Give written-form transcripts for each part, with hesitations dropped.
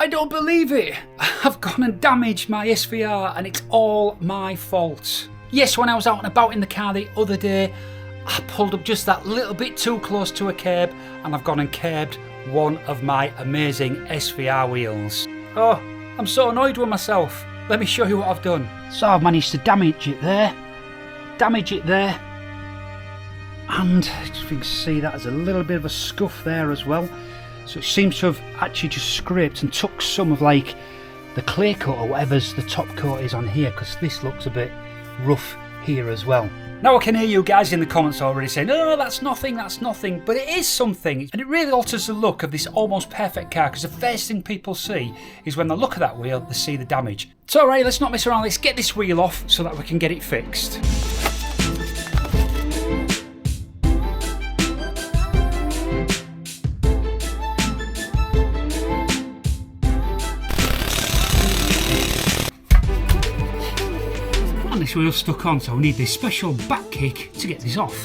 I don't believe it! I've gone and damaged my SVR and it's all my fault. Yes, when I was out and about in the car the other day, I pulled up just that little bit too close to a curb and I've gone and curbed one of my amazing SVR wheels. Oh, I'm so annoyed with myself. Let me show you what I've done. So I've managed to damage it there, and you can see that there's a little bit of a scuff there as well. So it seems to have actually just scraped and took some of like the clear coat or whatever's the top coat is on here, because this looks a bit rough here as well. Now I can hear you guys in the comments already saying, no, that's nothing, but it is something, and it really alters the look of this almost perfect car, because the first thing people see is when they look at that wheel, they see the damage. So alright, let's not mess around, let's get this wheel off so that we can get it fixed. This wheel's stuck on, so we need this special back kick to get this off.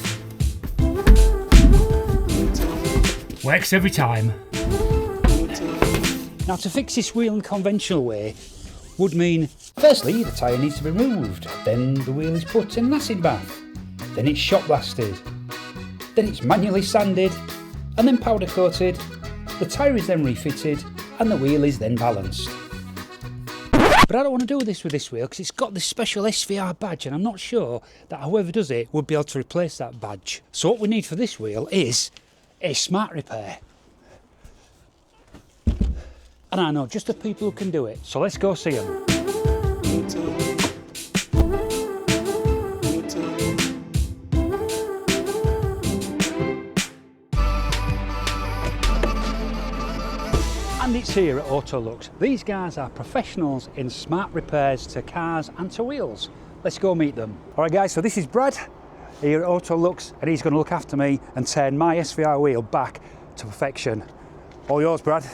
Works every time. Now to fix this wheel in the conventional way would mean, firstly the tyre needs to be removed, then the wheel is put in an acid bath, then it's shot blasted, then it's manually sanded and then powder coated, the tyre is then refitted and the wheel is then balanced. But I don't want to do this with this wheel because it's got this special SVR badge and I'm not sure that whoever does it would be able to replace that badge. So what we need for this wheel is a smart repair. And I know just the people who can do it, so let's go see them. And it's here at AutoLux. These guys are professionals in smart repairs to cars and to wheels. Let's go meet them. All right guys, so this is Brad here at AutoLux and he's going to look after me and turn my SVR wheel back to perfection. All yours, Brad.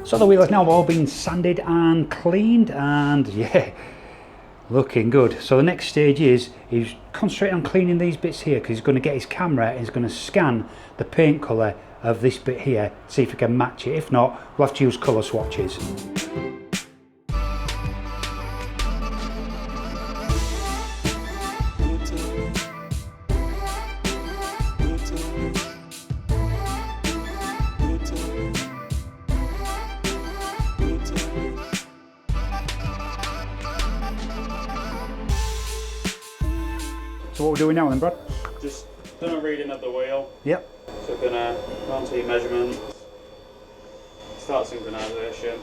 So the wheel has now all been sanded and cleaned and yeah, looking good. So the next stage is he's concentrating on cleaning these bits here because he's going to get his camera and he's going to scan the paint colour of this bit here, see if he can match it. If not, we'll have to use colour swatches. So what we're doing now then, Brad? Just done a reading of the wheel. Yep. So we're gonna run to your measurements, start synchronisation.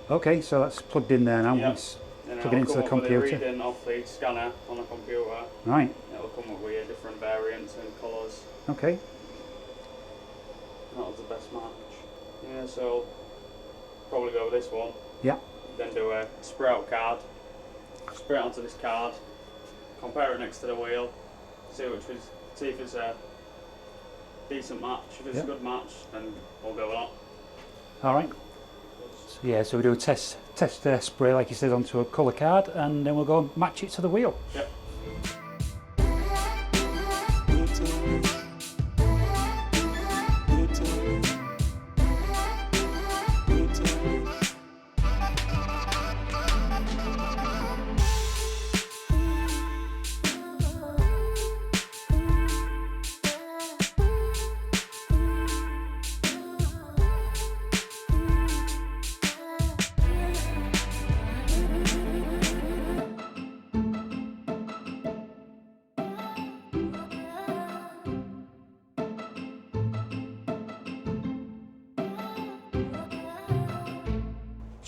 Okay, so that's plugged in there now. Yep. Let's plug it into the computer. With a reading off the scanner on the computer. Right. It'll come up with different variants and colours. Okay. That was the best match. Yeah, so probably go with this one. Yeah. Then do a spray out card. Spray it onto this card. Compare it next to the wheel, see if it's a decent match. If it's a good match, then we'll go with that. All right. So, yeah, so we do a test spray like you said onto a colour card, and then we'll go and match it to the wheel. Yep.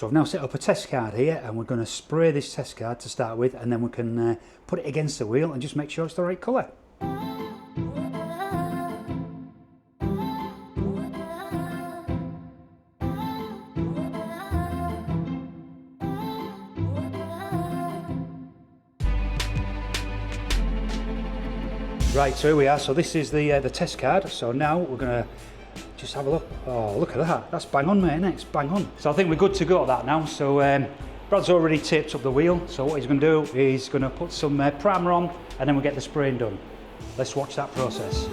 So I've now set up a test card here and we're going to spray this test card to start with, and then we can put it against the wheel and just make sure it's the right colour. Right, so here we are. So this is the test card. So now we're gonna just have a look. Oh, look at that. That's bang on, mate, isn't it? It's bang on. So I think we're good to go at that now. So Brad's already taped up the wheel. So what he's gonna do is gonna put some primer on, and then we'll get the spraying done. Let's watch that process.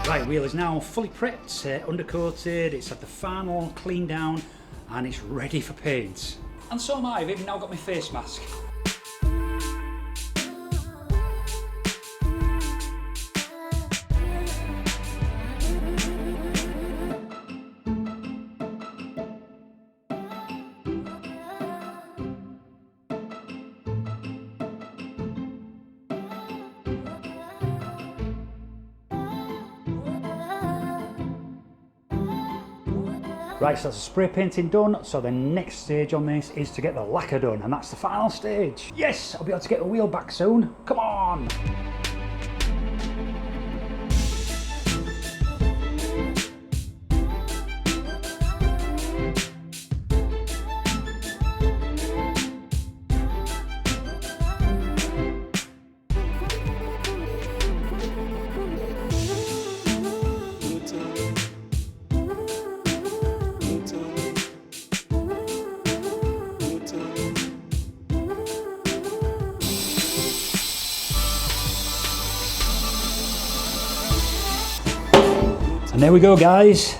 Right, wheel is now fully prepped, undercoated, it's had the final clean down, and it's ready for paint. And so am I, I've even now got my face mask. Right, so that's the spray painting done, so the next stage on this is to get the lacquer done, and that's the final stage. Yes, I'll be able to get the wheel back soon. Come on! And there we go, guys.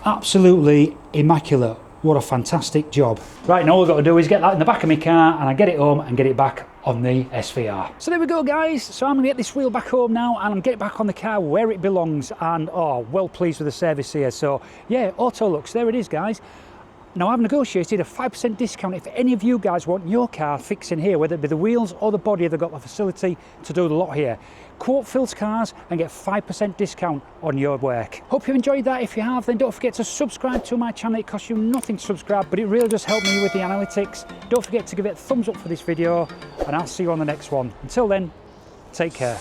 Absolutely immaculate. What a fantastic job. Right, now all I've got to do is get that in the back of my car, and I get it home and get it back on the SVR. So there we go, guys. So I'm gonna get this wheel back home now, and I'm getting it back on the car where it belongs, and oh, well pleased with the service here. So yeah, AutoLux, there it is, guys. Now I've negotiated a 5% discount if any of you guys want your car fixing here, whether it be the wheels or the body. They've got the facility to do the lot here. Quote Phil's Cars and get 5% discount on your work. Hope you enjoyed that. If you have, then don't forget to subscribe to my channel. It costs you nothing to subscribe, but it really does help me with the analytics. Don't forget to give it a thumbs up for this video, and I'll see you on the next one. Until then, take care.